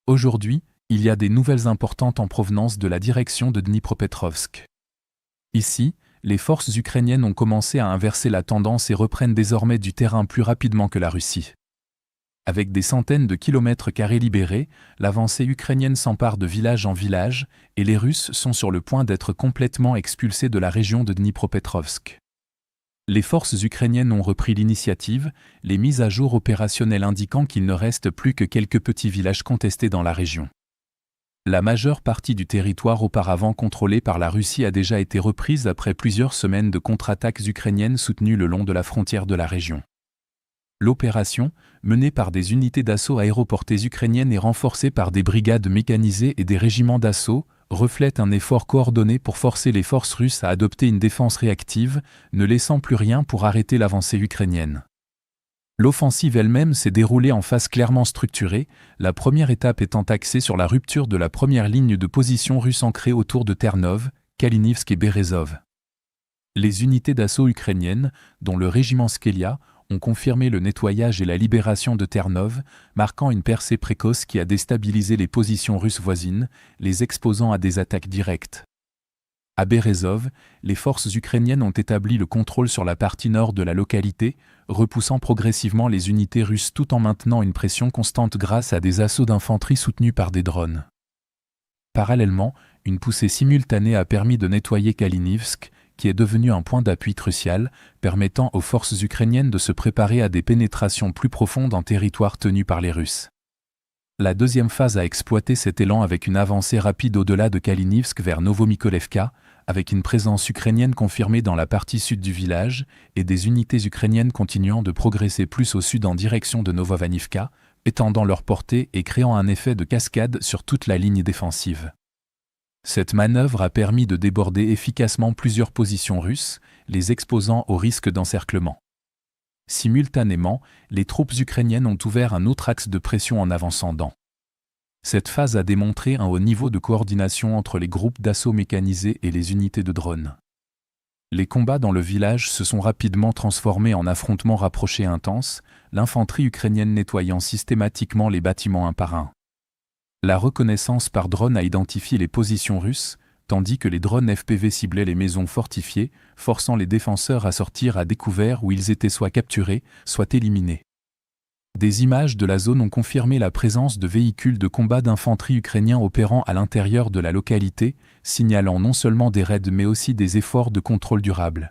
Aujourd'hui, il y a des nouvelles importantes en provenance de la direction de Dnipropetrovsk. Ici, les forces ukrainiennes ont commencé à inverser la tendance et reprennent désormais du terrain plus rapidement que la Russie. Avec des centaines de kilomètres carrés libérés, l'avancée ukrainienne s'empare de village en village et les Russes sont sur le point d'être complètement expulsés de la région de Dnipropetrovsk. Les forces ukrainiennes ont repris l'initiative, les mises à jour opérationnelles indiquant qu'il ne reste plus que quelques petits villages contestés dans la région. La majeure partie du territoire auparavant contrôlé par la Russie a déjà été reprise après plusieurs semaines de contre-attaques ukrainiennes soutenues le long de la frontière de la région. L'opération, menée par des unités d'assaut aéroportées ukrainiennes et renforcée par des brigades mécanisées et des régiments d'assaut, reflète un effort coordonné pour forcer les forces russes à adopter une défense réactive, ne laissant plus rien pour arrêter l'avancée ukrainienne. L'offensive elle-même s'est déroulée en phase clairement structurée, la première étape étant axée sur la rupture de la première ligne de position russe ancrée autour de Ternov, Kalinivsk et Berezov. Les unités d'assaut ukrainiennes, dont le régiment Skelia, ont confirmé le nettoyage et la libération de Ternov, marquant une percée précoce qui a déstabilisé les positions russes voisines, les exposant à des attaques directes. À Berezov, les forces ukrainiennes ont établi le contrôle sur la partie nord de la localité, repoussant progressivement les unités russes tout en maintenant une pression constante grâce à des assauts d'infanterie soutenus par des drones. Parallèlement, une poussée simultanée a permis de nettoyer Kalinivsk, qui est devenu un point d'appui crucial, permettant aux forces ukrainiennes de se préparer à des pénétrations plus profondes en territoire tenu par les Russes. La deuxième phase a exploité cet élan avec une avancée rapide au-delà de Kalinivsk vers Novomykolevka, avec une présence ukrainienne confirmée dans la partie sud du village et des unités ukrainiennes continuant de progresser plus au sud en direction de Novovanivka, étendant leur portée et créant un effet de cascade sur toute la ligne défensive. Cette manœuvre a permis de déborder efficacement plusieurs positions russes, les exposant au risque d'encerclement. Simultanément, les troupes ukrainiennes ont ouvert un autre axe de pression en avançant dans. Cette phase a démontré un haut niveau de coordination entre les groupes d'assaut mécanisés et les unités de drones. Les combats dans le village se sont rapidement transformés en affrontements rapprochés intenses, l'infanterie ukrainienne nettoyant systématiquement les bâtiments un par un. La reconnaissance par drone a identifié les positions russes, tandis que les drones FPV ciblaient les maisons fortifiées, forçant les défenseurs à sortir à découvert où ils étaient soit capturés, soit éliminés. Des images de la zone ont confirmé la présence de véhicules de combat d'infanterie ukrainiens opérant à l'intérieur de la localité, signalant non seulement des raids mais aussi des efforts de contrôle durable.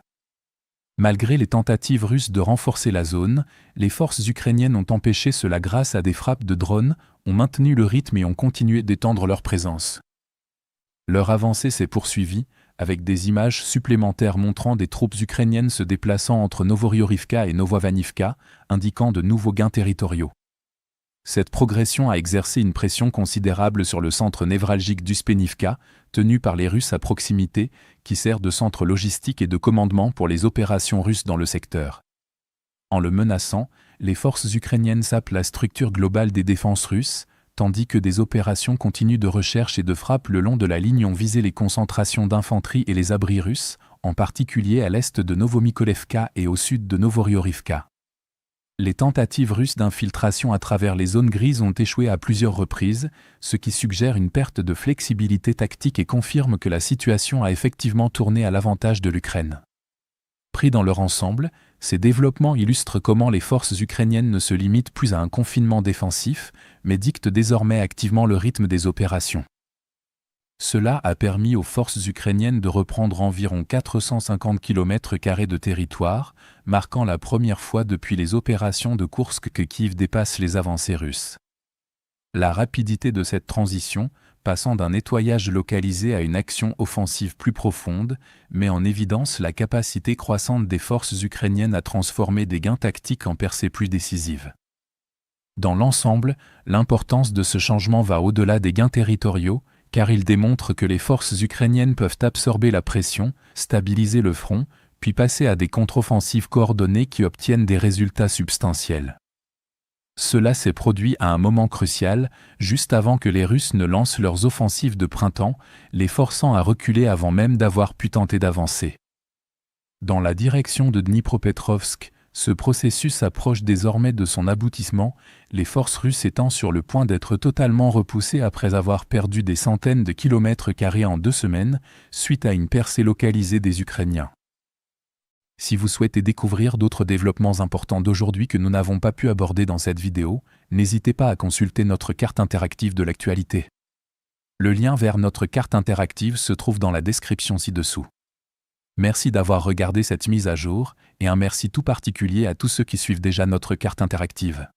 Malgré les tentatives russes de renforcer la zone, les forces ukrainiennes ont empêché cela grâce à des frappes de drones, ont maintenu le rythme et ont continué d'étendre leur présence. Leur avancée s'est poursuivie, avec des images supplémentaires montrant des troupes ukrainiennes se déplaçant entre Novoriorivka et Novovanivka, indiquant de nouveaux gains territoriaux. Cette progression a exercé une pression considérable sur le centre névralgique d'Uspenivka, tenu par les Russes à proximité, qui sert de centre logistique et de commandement pour les opérations russes dans le secteur. En le menaçant, les forces ukrainiennes sapent la structure globale des défenses russes, tandis que des opérations continues de recherche et de frappe le long de la ligne ont visé les concentrations d'infanterie et les abris russes, en particulier à l'est de Novomykolevka et au sud de Novoriorivka. Les tentatives russes d'infiltration à travers les zones grises ont échoué à plusieurs reprises, ce qui suggère une perte de flexibilité tactique et confirme que la situation a effectivement tourné à l'avantage de l'Ukraine. Pris dans leur ensemble, ces développements illustrent comment les forces ukrainiennes ne se limitent plus à un confinement défensif, mais dictent désormais activement le rythme des opérations. Cela a permis aux forces ukrainiennes de reprendre environ 450 km² de territoire, marquant la première fois depuis les opérations de Koursk que Kiev dépasse les avancées russes. La rapidité de cette transition, passant d'un nettoyage localisé à une action offensive plus profonde, met en évidence la capacité croissante des forces ukrainiennes à transformer des gains tactiques en percées plus décisives. Dans l'ensemble, l'importance de ce changement va au-delà des gains territoriaux, car il démontre que les forces ukrainiennes peuvent absorber la pression, stabiliser le front, puis passer à des contre-offensives coordonnées qui obtiennent des résultats substantiels. Cela s'est produit à un moment crucial, juste avant que les Russes ne lancent leurs offensives de printemps, les forçant à reculer avant même d'avoir pu tenter d'avancer. Dans la direction de Dnipropetrovsk, Ce processus approche désormais de son aboutissement, les forces russes étant sur le point d'être totalement repoussées après avoir perdu des centaines de kilomètres carrés en 2 semaines, suite à une percée localisée des Ukrainiens. Si vous souhaitez découvrir d'autres développements importants d'aujourd'hui que nous n'avons pas pu aborder dans cette vidéo, n'hésitez pas à consulter notre carte interactive de l'actualité. Le lien vers notre carte interactive se trouve dans la description ci-dessous. Merci d'avoir regardé cette mise à jour, et un merci tout particulier à tous ceux qui suivent déjà notre carte interactive.